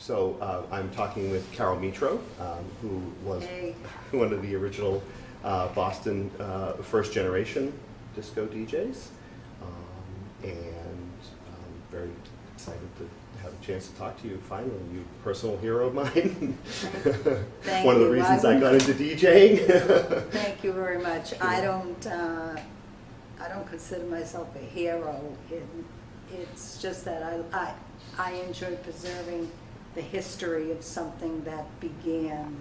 I'm talking with Caril Mitro, who was one of the original Boston first generation disco DJs, and I'm very excited to have a chance to talk to you finally. You personal hero of mine. Thank One of the you. reasons I got into DJing. Thank you very much. I don't consider myself a hero. It's just that I enjoy preserving the history of something that began,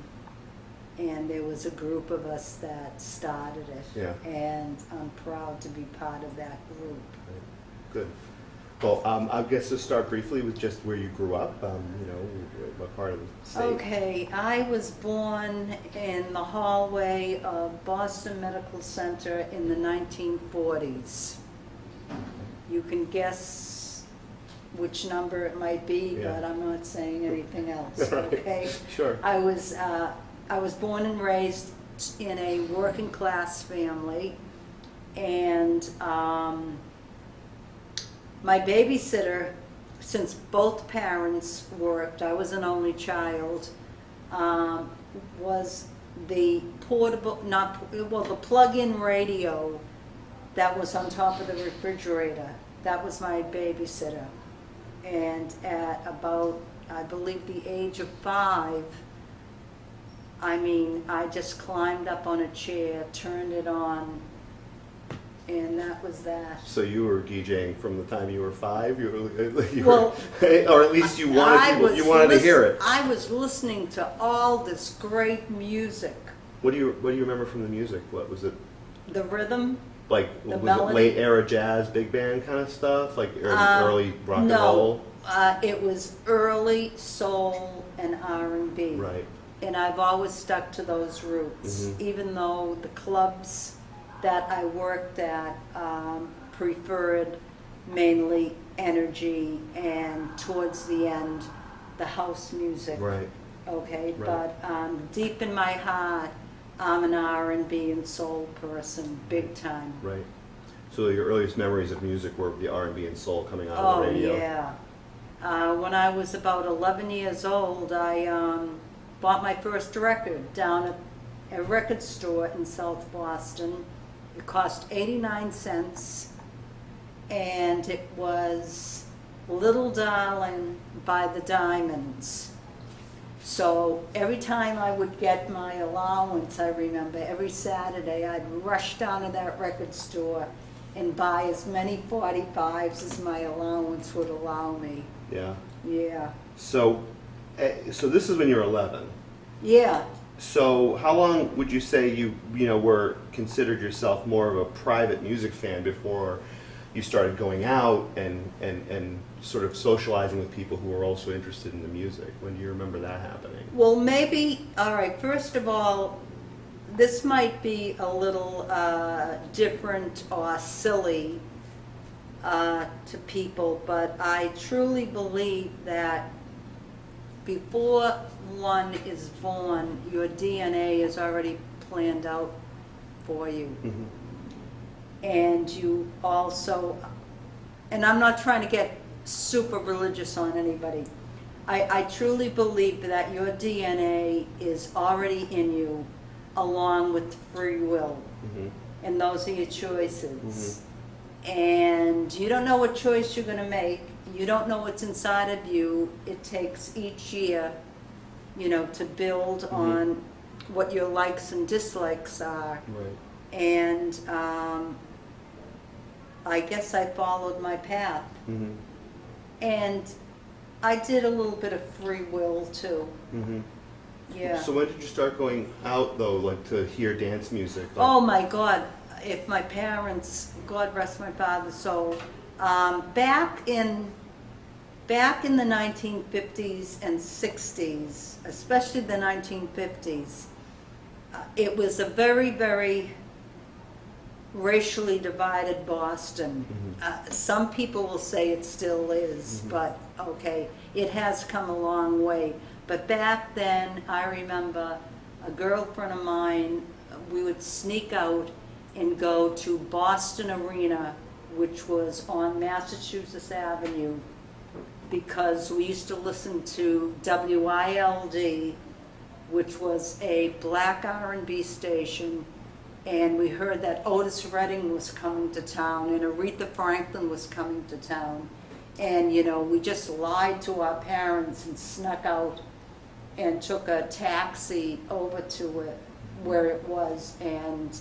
and there was a group of us that started it. Yeah. And I'm proud to be part of that group. Right. Good. Well, I guess to start briefly with just where you grew up, what part of the state? Okay, I was born in the hallway of Boston Medical Center in the 1940s. You can guess which number it might be, Yeah. but I'm not saying anything else, Right. okay? Sure. I was born and raised in a working class family, and my babysitter, since both parents worked, I was an only child, was the the plug-in radio that was on top of the refrigerator. That was my babysitter. And at about, I believe, the age of 5, I just climbed up on a chair, turned it on, and that was that. So you were DJing from the time you were 5? Well, or at least you wanted to hear it. I was listening to all this great music. What do you remember from the music? What was it? The rhythm. Like, The was melody? it late era jazz, big band kind of stuff? Like early rock and roll? No, it was early soul and R&B. Right. And I've always stuck to those roots, Mhm. even though the clubs that I worked at preferred mainly energy and towards the end, the house music. Right. Okay, Right. but deep in my heart, I'm an R&B and soul person, big time. Right. So your earliest memories of music were the R&B and soul coming out of Oh, the radio? yeah. When I was about 11 years old, I bought my first record down at a record store in South Boston. It cost 89 cents, and it was Little Darling by the Diamonds. So every time I would get my allowance, I remember, every Saturday, I'd rush down to that record store and buy as many 45s as my allowance would allow me. Yeah. Yeah. So this is when you were 11. Yeah. So how long would you say you were considered yourself more of a private music fan before you started going out and sort of socializing with people who were also interested in the music? When do you remember that happening? Well, maybe, all right, first of all, this might be a little different or silly to people, but I truly believe that before one is born, your DNA is already planned out for you. Mm-hmm. And you also, and I'm not trying to get super religious on anybody, I truly believe that your DNA is already in you along with free will. Mm-hmm. And those are your choices. Mm-hmm. And you don't know what choice you're going to make. You don't know what's inside of you. It takes each year, to build Mm-hmm. on what your likes and dislikes are. Right. And I guess I followed my path. Mm-hmm. And I did a little bit of free will too. Mm-hmm. Yeah. So when did you start going out though, like to hear dance music? Like, Oh my God, if my parents, God rest my father's soul, back in the 1950s and 60s, especially the 1950s, it was a very, very racially divided Boston. Mhm. Some people will say it still is, Mhm. but okay, it has come a long way. But back then, I remember a girlfriend of mine, we would sneak out and go to Boston Arena, which was on Massachusetts Avenue, because we used to listen to WILD, which was a black R&B station, and we heard that Otis Redding was coming to town and Aretha Franklin was coming to town. And, you know, we just lied to our parents and snuck out and took a taxi over to it, where it was. And,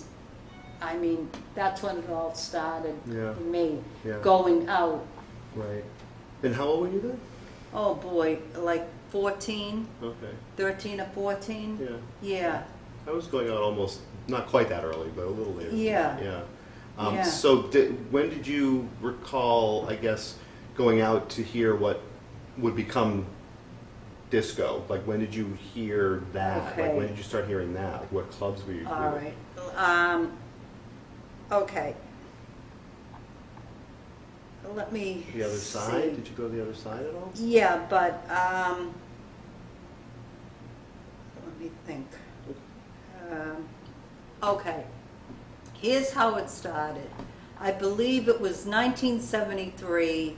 I mean, that's when it all started Yeah. for me, Yeah. going out. Right. And how old were you then? Oh, boy, like 14, Okay. 13 or 14? Yeah. Yeah. I was going out almost, not quite that early, but a little later. Yeah. Yeah. Yeah. So when did you recall, I guess, going out to hear what would become disco? Like, when did you hear that? Okay. Like, when did you start hearing that? Like, what clubs were you All doing? right. Okay. Let me The other see. side? Did you go to the other side at all? Yeah, but let me think. Okay. Here's how it started. I believe it was 1973.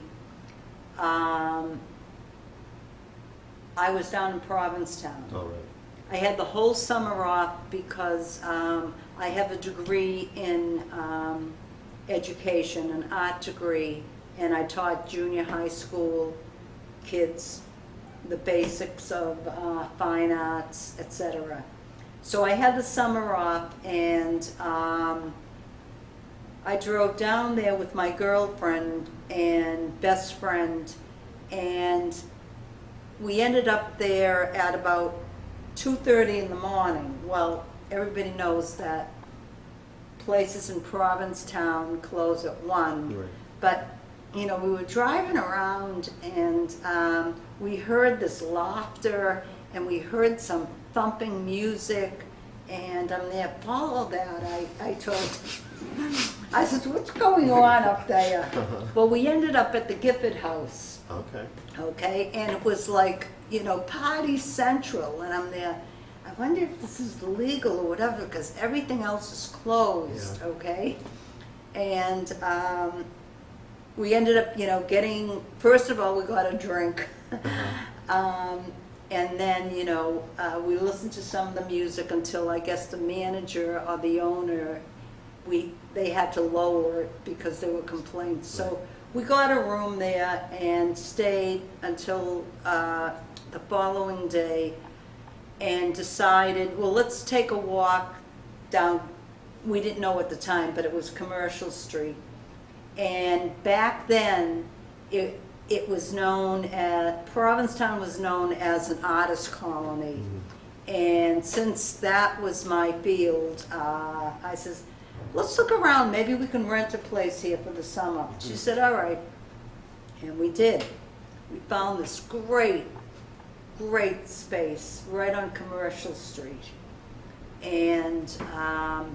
I was down in Provincetown. Oh, right. I had the whole summer off because I have a degree in education, an art degree, and I taught junior high school kids the basics of fine arts, etc. So I had the summer off, and I drove down there with my girlfriend and best friend, and we ended up there at about 2:30 in the morning. Well, everybody knows that places in Provincetown close at 1. Right. But, you know, we were driving around, and we heard this laughter, and we heard some thumping music, and I'm there, follow that, I told I said, what's going on up there? Well, we ended up at the Gifford House. Okay. Okay, and it was like, you know, party central, and I'm there, I wonder if this is legal or whatever, because everything else is closed, Yeah. okay? And we ended up, you know, getting, first of all, we got a drink. And then, you know, we listened to some of the music until I guess the manager or the owner, they had to lower it because there were complaints. So we got a room there and stayed until the following day, and decided, well, let's take a walk down, we didn't know at the time, but it was Commercial Street. And back then, it was known as, Provincetown was known as an artist colony. And since that was my field, I says, let's look around, maybe we can rent a place here for the summer. She said, all right. And we did. We found this great space right on Commercial Street. And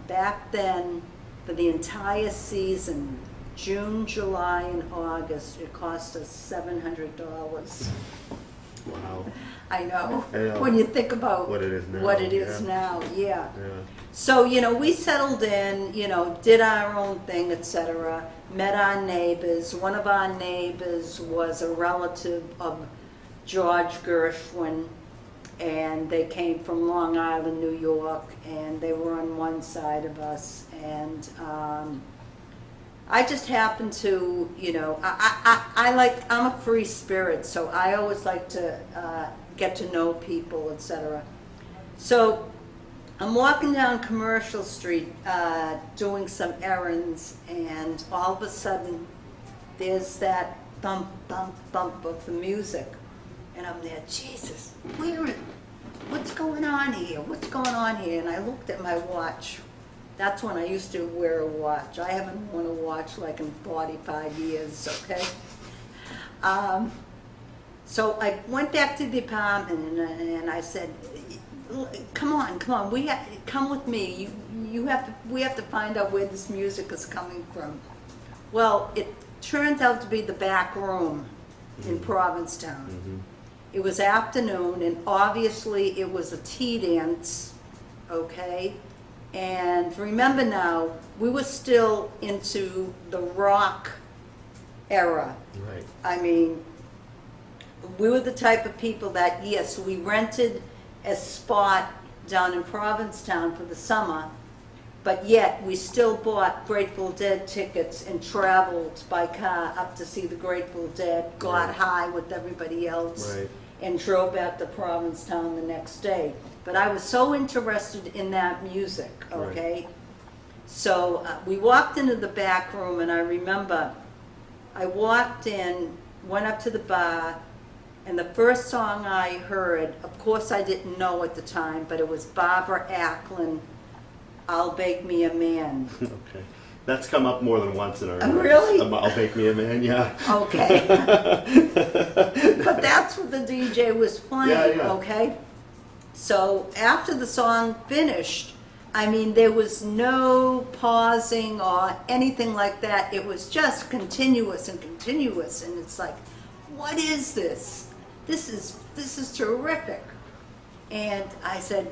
back then, for the entire season, June, July, and August, it cost us $700. Wow. I know. I know. When you think about What it is now, What it is yeah. now, yeah. Yeah. So, you know, we settled in, you know, did our own thing, etc. Met our neighbors. One of our neighbors was a relative of George Gershwin, and they came from Long Island, New York, and they were on one side of us. And I just happened to, you know, I'm a free spirit, so I always like to get to know people, etc. So I'm walking down Commercial Street doing some errands, and all of a sudden there's that thump, thump, thump of the music. And I'm there, Jesus, what's going on here? What's going on here? And I looked at my watch. That's when I used to wear a watch. I haven't worn a watch like in 45 years, okay? So I went back to the apartment and I said, come on, come with me. We have to find out where this music is coming from. Well, it turned out to be the back room in Provincetown. Mm-hmm. It was afternoon, and obviously it was a tea dance, okay? And remember now, we were still into the rock era. Right. I mean, we were the type of people that, yes, we rented a spot down in Provincetown for the summer, but yet we still bought Grateful Dead tickets and traveled by car up to see the Grateful Dead, got Right. high with everybody else, Right. and drove back to Provincetown the next day. But I was so interested in that music, okay? So we walked into the back room, and I remember I walked in, went up to the bar, and the first song I heard, of course I didn't know at the time, but it was Barbara Acklin, I'll Bake Me a Man. Okay. That's come up more than once in our Really? I'll Bake Me a Man, yeah. Okay. But that's what the DJ was playing, Yeah, yeah. okay? So after the song finished, I mean, there was no pausing or anything like that. It was just continuous and continuous, and it's like, what is this? This is terrific. And I said,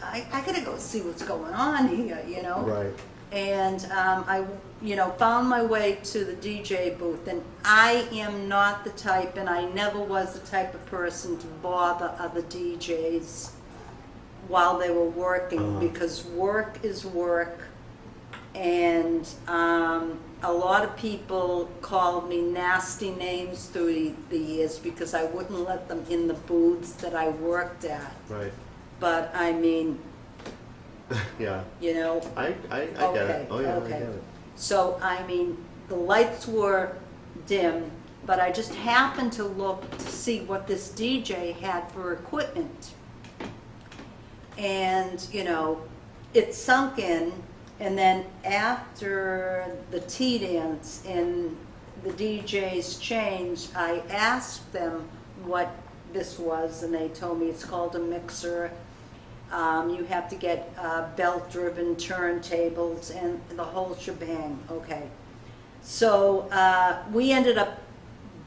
I gotta go see what's going on here, you know? Right. And I, found my way to the DJ booth, and I am not the type, and I never was the type of person to bother other DJs while they were working, because work is work, and a lot of people called me nasty names through the years because I wouldn't let them in the booths that I worked at. Right. But I mean, Yeah. I get Okay, it. Oh yeah, I okay. get it. So, I mean, the lights were dim, but I just happened to look to see what this DJ had for equipment. And, it sunk in, and then after the tea dance and the DJs changed, I asked them what this was, and they told me it's called a mixer. You have to get belt-driven turntables and the whole shebang. Okay. So we ended up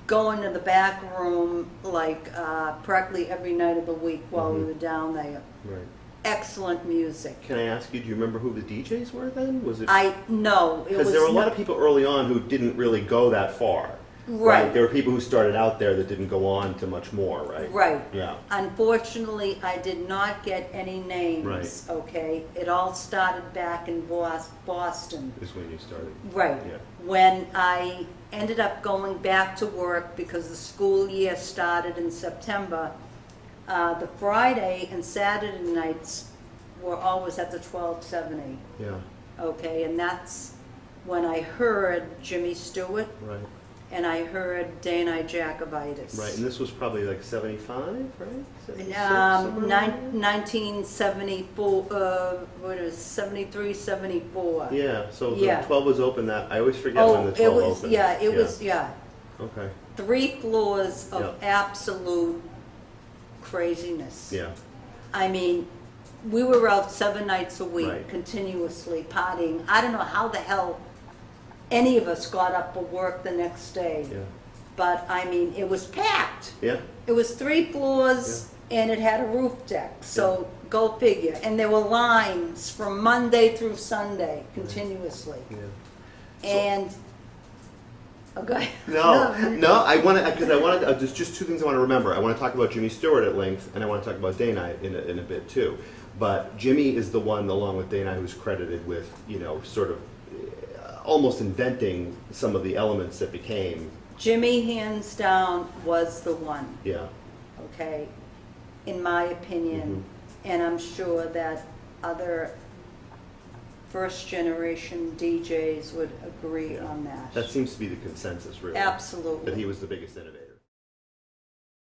going to the back room like practically every night of the week while we were down there. Right. Excellent music. Can I ask you, do you remember who the DJs were then? Was it? No, it was Because there were a lot not- of people early on who didn't really go that far. Right. There were people who started out there that didn't go on to much more, right? Right. Yeah. Unfortunately, I did not get any names. Right. Okay. It all started back in Boston. Is when you started. Right. Yeah. When I ended up going back to work because the school year started in September, the Friday and Saturday nights were always at the 1270. Yeah. Okay, and that's when I heard Jimmy Stewart Right. and I heard Dana Jacobitis. Right. And this was probably like 75, right? 76, 1974, what is 73, 74. Yeah. So the Yeah. 12 was open. That I always forget when the 12 it was, opened. yeah, it was, yeah. Okay. 3 floors of Yeah. absolute craziness. Yeah. I mean, we were out 7 nights a week, Right. continuously partying. I don't know how the hell any of us got up for work the next day. Yeah. But I mean, it was packed. Yeah. It was 3 floors and it had a roof deck, so go figure. And there were lines from Monday through Sunday continuously. Yeah. And, okay. No, I want to, because there's just 2 things I want to remember. I want to talk about Jimmy Stewart at length, and I want to talk about Dana in a bit too. But Jimmy is the one, along with Dana, who's credited with, sort of almost inventing some of the elements that became. Jimmy, hands down, was the one, Yeah. okay, in my opinion. And I'm sure that other first-generation DJs would agree on that. That seems to be the consensus, really. Absolutely. That he was the biggest innovator.